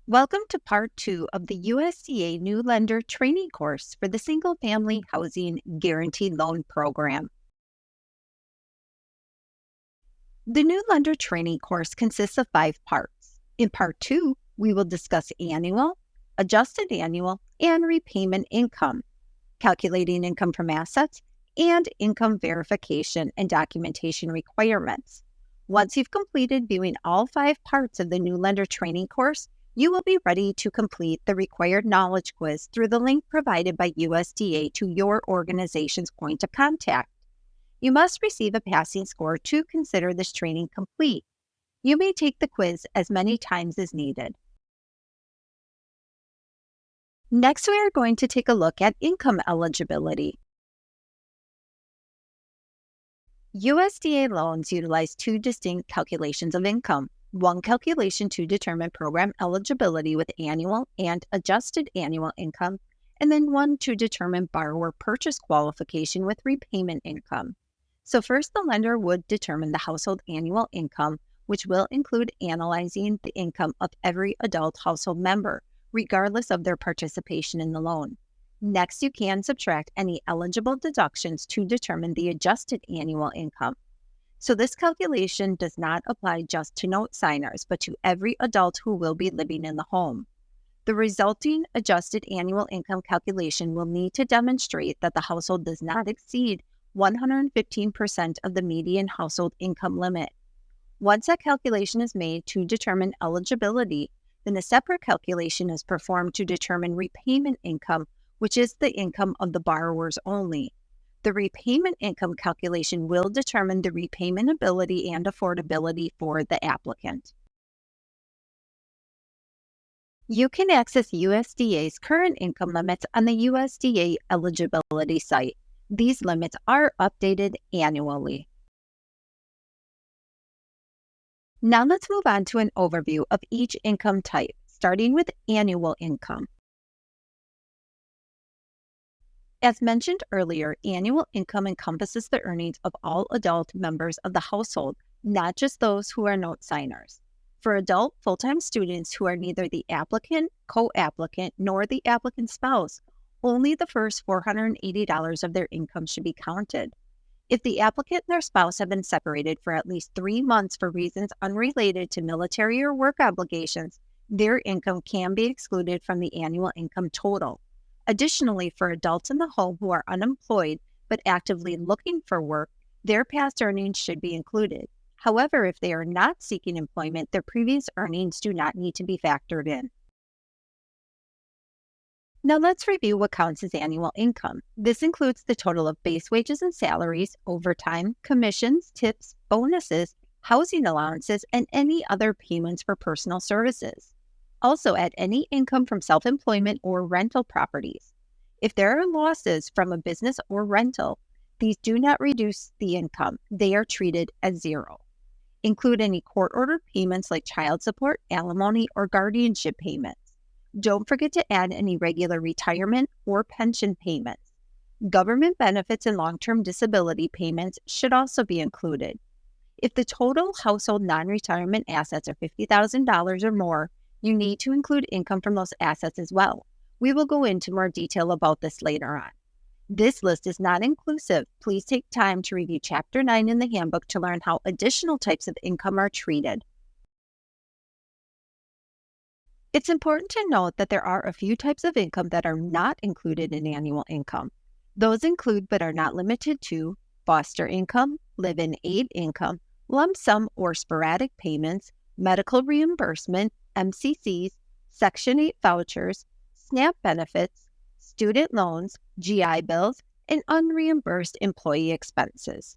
Welcome to Part 2 of the USDA New Lender Training Course for the Single Family Housing Guaranteed Loan Program. The New Lender Training Course consists of 5 parts. In Part 2, we will discuss annual, adjusted annual, and repayment income, calculating income from assets, and income verification and documentation requirements. Once you've completed viewing all 5 parts of the New Lender Training Course, you will be ready to complete the required knowledge quiz through the link provided by USDA to your organization's point of contact. You must receive a passing score to consider this training complete. You may take the quiz as many times as needed. Next, we are going to take a look at income eligibility. USDA loans utilize 2 distinct calculations of income. One calculation to determine program eligibility with annual and adjusted annual income, and then one to determine borrower purchase qualification with repayment income. So first, the lender would determine the household annual income, which will include analyzing the income of every adult household member, regardless of their participation in the loan. Next, you can subtract any eligible deductions to determine the adjusted annual income. So this calculation does not apply just to note signers, but to every adult who will be living in the home. The resulting adjusted annual income calculation will need to demonstrate that the household does not exceed 115% of the median household income limit. Once that calculation is made to determine eligibility, then a separate calculation is performed to determine repayment income, which is the income of the borrowers only. The repayment income calculation will determine the repayment ability and affordability for the applicant. You can access USDA's current income limits on the USDA eligibility site. These limits are updated annually. Now let's move on to an overview of each income type, starting with annual income. As mentioned earlier, annual income encompasses the earnings of all adult members of the household, not just those who are note signers. For adult full-time students who are neither the applicant, co-applicant, nor the applicant's spouse, only the first $480 of their income should be counted. If the applicant and their spouse have been separated for at least 3 months for reasons unrelated to military or work obligations, their income can be excluded from the annual income total. Additionally, for adults in the home who are unemployed but actively looking for work, their past earnings should be included. However, if they are not seeking employment, their previous earnings do not need to be factored in. Now let's review what counts as annual income. This includes the total of base wages and salaries, overtime, commissions, tips, bonuses, housing allowances, and any other payments for personal services. Also, add any income from self-employment or rental properties. If there are losses from a business or rental, these do not reduce the income. They are treated as zero. Include any court-ordered payments like child support, alimony, or guardianship payments. Don't forget to add any regular retirement or pension payments. Government benefits and long-term disability payments should also be included. If the total household non-retirement assets are $50,000 or more, you need to include income from those assets as well. We will go into more detail about this later on. This list is not inclusive. Please take time to review Chapter 9 in the handbook to learn how additional types of income are treated. It's important to note that there are a few types of income that are not included in annual income. Those include but are not limited to foster income, live-in aid income, lump sum or sporadic payments, medical reimbursement, MCCs, Section 8 vouchers, SNAP benefits, student loans, GI bills, and unreimbursed employee expenses.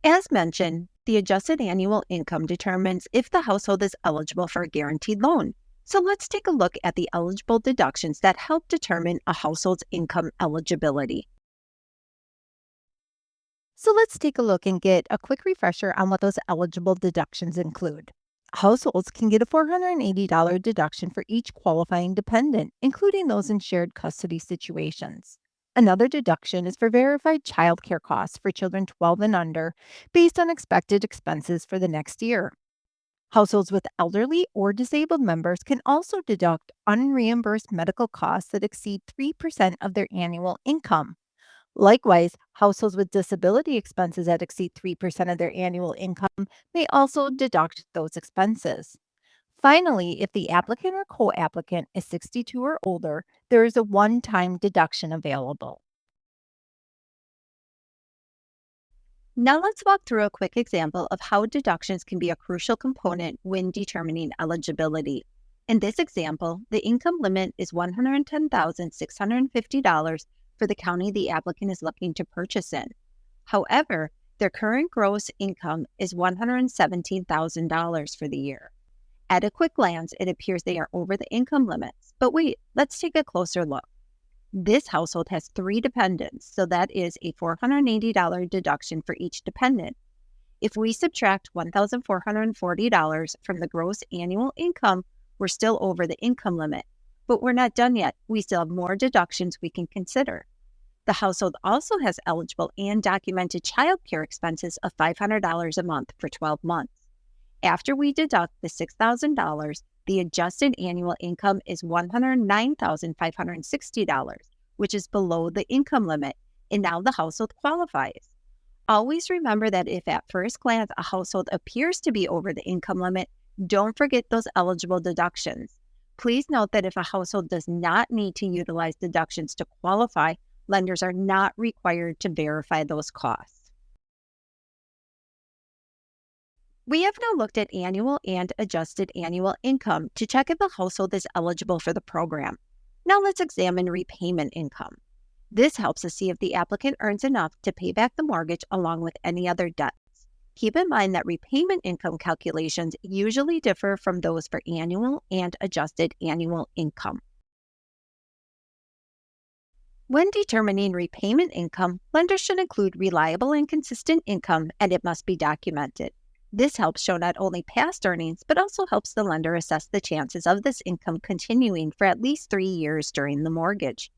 As mentioned, the adjusted annual income determines if the household is eligible for a guaranteed loan. So let's take a look at the eligible deductions that help determine a household's income eligibility. So let's take a look and get a quick refresher on what those eligible deductions include. Households can get a $480 deduction for each qualifying dependent, including those in shared custody situations. Another deduction is for verified child care costs for children 12 and under, based on expected expenses for the next year. Households with elderly or disabled members can also deduct unreimbursed medical costs that exceed 3% of their annual income. Likewise, households with disability expenses that exceed 3% of their annual income may also deduct those expenses. Finally, if the applicant or co applicant is 62 or older, there is a one time deduction available. Now let's walk through a quick example of how deductions can be a crucial component when determining eligibility. In this example, the income limit is $110,650 for the county the applicant is looking to purchase in. However, their current gross income is $117,000 for the year. At a quick glance, it appears they are over the income limits. But wait, let's take a closer look. This household has 3 dependents, so that is a $480 deduction for each dependent. If we subtract $1,440 from the gross annual income, we're still over the income limit. But we're not done yet. We still have more deductions we can consider. The household also has eligible and documented child care expenses of $500 a month for 12 months. After we deduct the $6,000, the adjusted annual income is $109,560, which is below the income limit, and now the household qualifies. Always remember that if at first glance a household appears to be over the income limit, don't forget those eligible deductions. Please note that if a household does not need to utilize deductions to qualify, lenders are not required to verify those costs. We have now looked at annual and adjusted annual income to check if a household is eligible for the program. Now let's examine repayment income. This helps us see if the applicant earns enough to pay back the mortgage along with any other debts. Keep in mind that repayment income calculations usually differ from those for annual and adjusted annual income. When determining repayment income, lenders should include reliable and consistent income, and it must be documented. This helps show not only past earnings, but also helps the lender assess the chances of this income continuing for at least 3 years during the mortgage.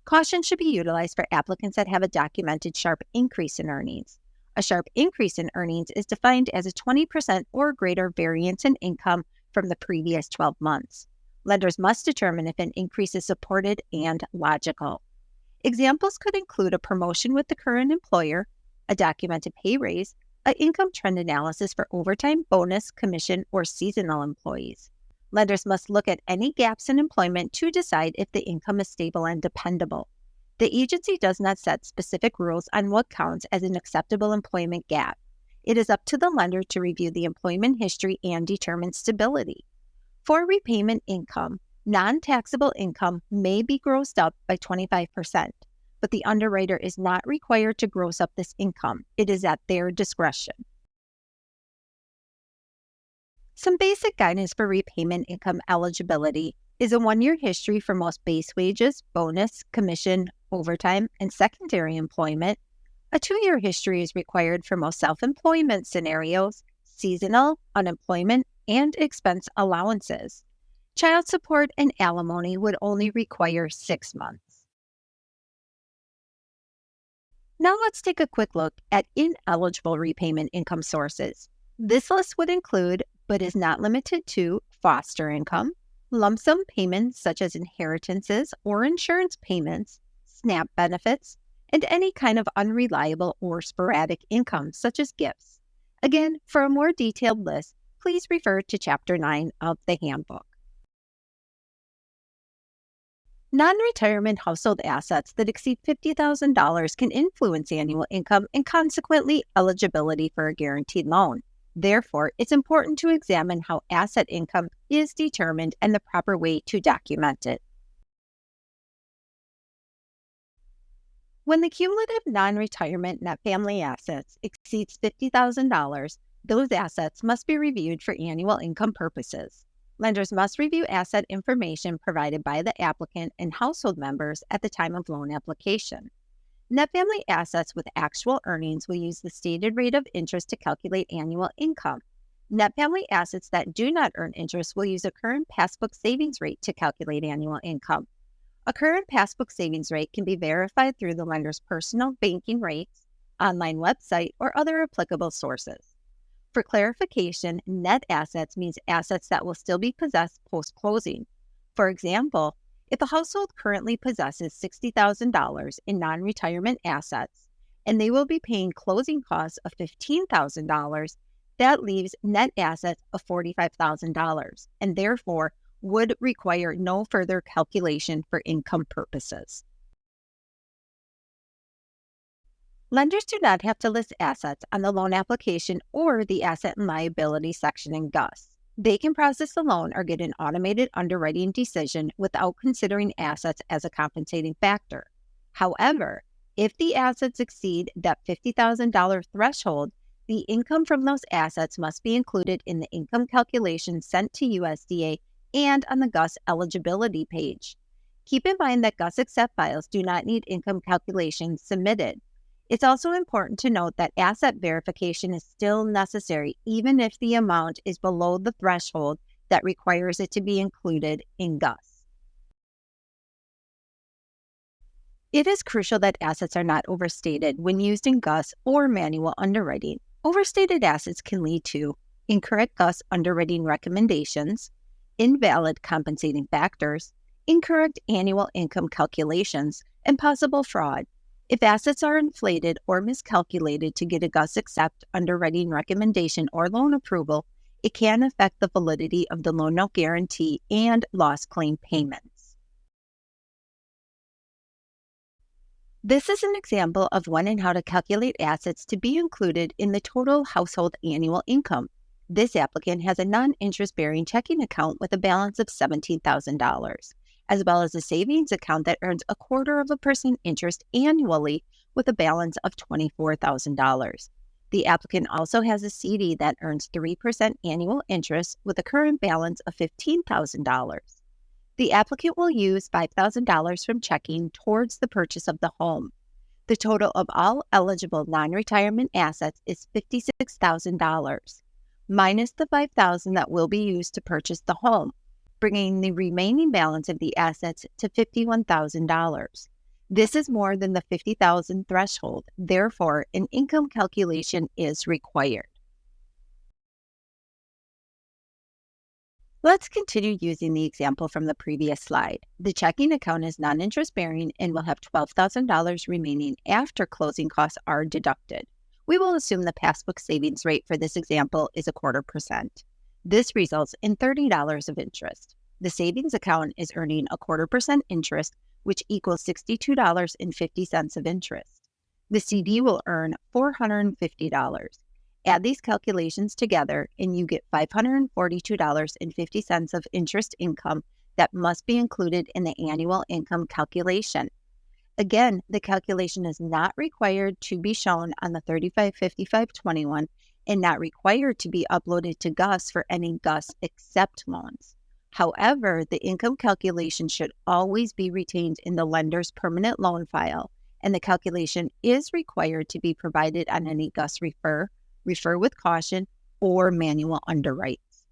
Caution should be utilized for applicants that have a documented sharp increase in earnings. A sharp increase in earnings is defined as a 20% or greater variance in income from the previous 12 months. Lenders must determine if an increase is supported and logical. Examples could include a promotion with the current employer, a documented pay raise, an income trend analysis for overtime, bonus, commission, or seasonal employees. Lenders must look at any gaps in employment to decide if the income is stable and dependable. The agency does not set specific rules on what counts as an acceptable employment gap. It is up to the lender to review the employment history and determine stability. For repayment income, non-taxable income may be grossed up by 25%. But the underwriter is not required to gross up this income. It is at their discretion. Some basic guidance for repayment income eligibility is a 1-year history for most base wages, bonus, commission, overtime, and secondary employment. A 2-year history is required for most self-employment scenarios, seasonal, unemployment, and expense allowances. Child support and alimony would only require 6 months. Now let's take a quick look at ineligible repayment income sources. This list would include, but is not limited to, foster income, lump sum payments such as inheritances or insurance payments, SNAP benefits, and any kind of unreliable or sporadic income such as gifts. Again, for a more detailed list, please refer to Chapter 9 of the handbook. Non-retirement household assets that exceed $50,000 can influence annual income and consequently eligibility for a guaranteed loan. Therefore, it's important to examine how asset income is determined and the proper way to document it. When the cumulative non-retirement net family assets exceeds $50,000, those assets must be reviewed for annual income purposes. Lenders must review asset information provided by the applicant and household members at the time of loan application. Net family assets with actual earnings will use the stated rate of interest to calculate annual income. Net family assets that do not earn interest will use a current passbook savings rate to calculate annual income. A current passbook savings rate can be verified through the lender's personal banking rates, online website, or other applicable sources. For clarification, net assets means assets that will still be possessed post-closing. For example, if a household currently possesses $60,000 in non-retirement assets and they will be paying closing costs of $15,000, that leaves net assets of $45,000 and therefore would require no further calculation for income purposes. Lenders do not have to list assets on the loan application or the asset and liability section in GUS. They can process the loan or get an automated underwriting decision without considering assets as a compensating factor. However, if the assets exceed that $50,000 threshold, the income from those assets must be included in the income calculation sent to USDA and on the GUS eligibility page. Keep in mind that GUS accept files do not need income calculations submitted. It's also important to note that asset verification is still necessary even if the amount is below the threshold that requires it to be included in GUS. It is crucial that assets are not overstated when used in GUS or manual underwriting. Overstated assets can lead to incorrect GUS underwriting recommendations, invalid compensating factors, incorrect annual income calculations, and possible fraud. If assets are inflated or miscalculated to get a GUS accept underwriting recommendation or loan approval, it can affect the validity of the loan note guarantee and loss claim payments. This is an example of when and how to calculate assets to be included in the total household annual income. This applicant has a non-interest-bearing checking account with a balance of $17,000. As well as a savings account that earns 0.25% interest annually with a balance of $24,000. The applicant also has a CD that earns 3% annual interest with a current balance of $15,000. The applicant will use $5,000 from checking towards the purchase of the home. The total of all eligible non-retirement assets is $56,000, minus the $5,000 that will be used to purchase the home, bringing the remaining balance of the assets to $51,000. This is more than the $50,000 threshold. Therefore, an income calculation is required. Let's continue using the example from the previous slide. The checking account is non-interest bearing and will have $12,000 remaining after closing costs are deducted. We will assume the passbook savings rate for this example is 0.25%. This results in $30 of interest. The savings account is earning 0.25% interest, which equals $62.50 of interest. The CD will earn $450. Add these calculations together and you get $542.50 of interest income that must be included in the annual income calculation. Again, the calculation is not required to be shown on the 355521 and not required to be uploaded to GUS for any GUS accept loans. However, the income calculation should always be retained in the lender's permanent loan file, and the calculation is required to be provided on any GUS refer with caution, or manual underwrites.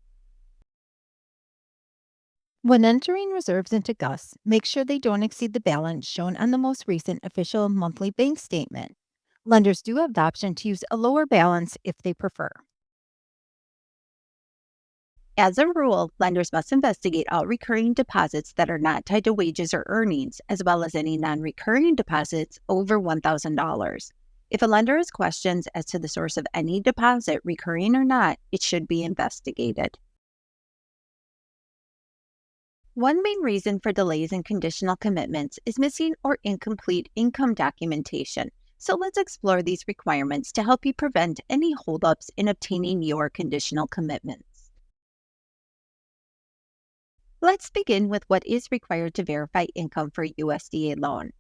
When entering reserves into GUS, make sure they don't exceed the balance shown on the most recent official monthly bank statement. Lenders do have the option to use a lower balance if they prefer. As a rule, lenders must investigate all recurring deposits that are not tied to wages or earnings, as well as any non-recurring deposits over $1,000. If a lender has questions as to the source of any deposit, recurring or not, it should be investigated. One main reason for delays in conditional commitments is missing or incomplete income documentation. So let's explore these requirements to help you prevent any holdups in obtaining your conditional commitments. Let's begin with what is required to verify income for a USDA loan.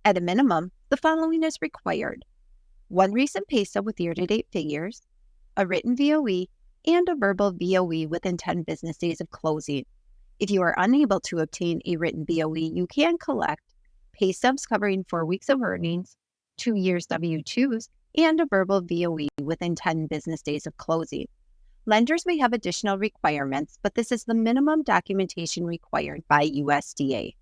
At a minimum, the following is required: one recent pay stub with year-to-date figures, a written VOE, and a verbal VOE within 10 business days of closing. If you are unable to obtain a written VOE, you can collect pay stubs covering 4 weeks of earnings, 2 years W-2s, and a verbal VOE within 10 business days of closing. Lenders may have additional requirements, but this is the minimum documentation required by USDA.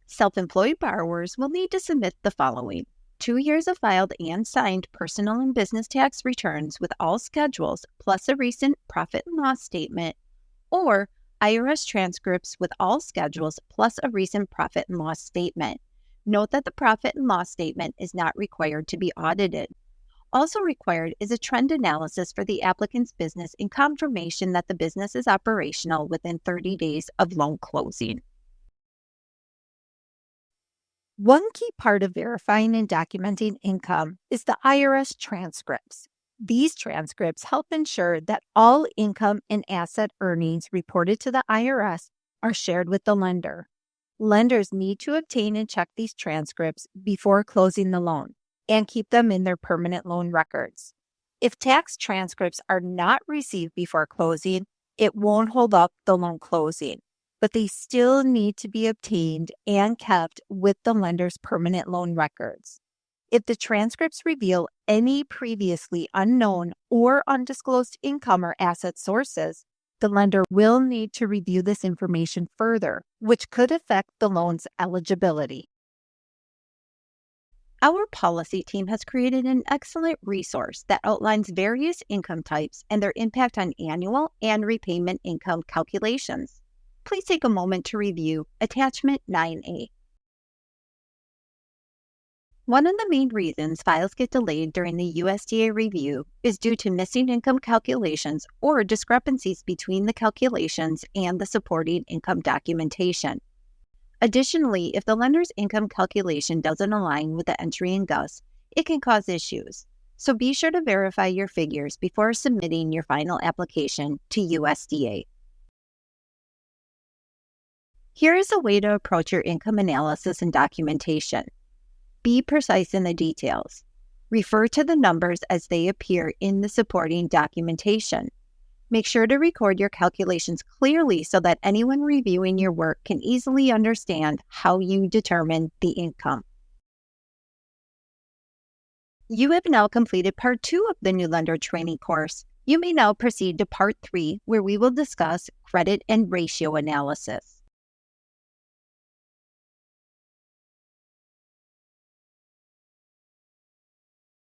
Self-employed borrowers will need to submit the following: 2 years of filed and signed personal and business tax returns with all schedules plus a recent profit and loss statement, or IRS transcripts with all schedules plus a recent profit and loss statement. Note that the profit and loss statement is not required to be audited. Also required is a trend analysis for the applicant's business and confirmation that the business is operational within 30 days of loan closing. One key part of verifying and documenting income is the IRS transcripts. These transcripts help ensure that all income and asset earnings reported to the IRS are shared with the lender. Lenders need to obtain and check these transcripts before closing the loan and keep them in their permanent loan records. If tax transcripts are not received before closing, it won't hold up the loan closing, but they still need to be obtained and kept with the lender's permanent loan records. If the transcripts reveal any previously unknown or undisclosed income or asset sources, the lender will need to review this information further, which could affect the loan's eligibility. Our policy team has created an excellent resource that outlines various income types and their impact on annual and repayment income calculations. Please take a moment to review Attachment 9A. One of the main reasons files get delayed during the USDA review is due to missing income calculations or discrepancies between the calculations and the supporting income documentation. Additionally, if the lender's income calculation doesn't align with the entry in GUS, it can cause issues. So be sure to verify your figures before submitting your final application to USDA. Here is a way to approach your income analysis and documentation. Be precise in the details. Refer to the numbers as they appear in the supporting documentation. Make sure to record your calculations clearly so that anyone reviewing your work can easily understand how you determine the income. You have now completed Part 2 of the New Lender Training course. You may now proceed to Part 3, where we will discuss credit and ratio analysis.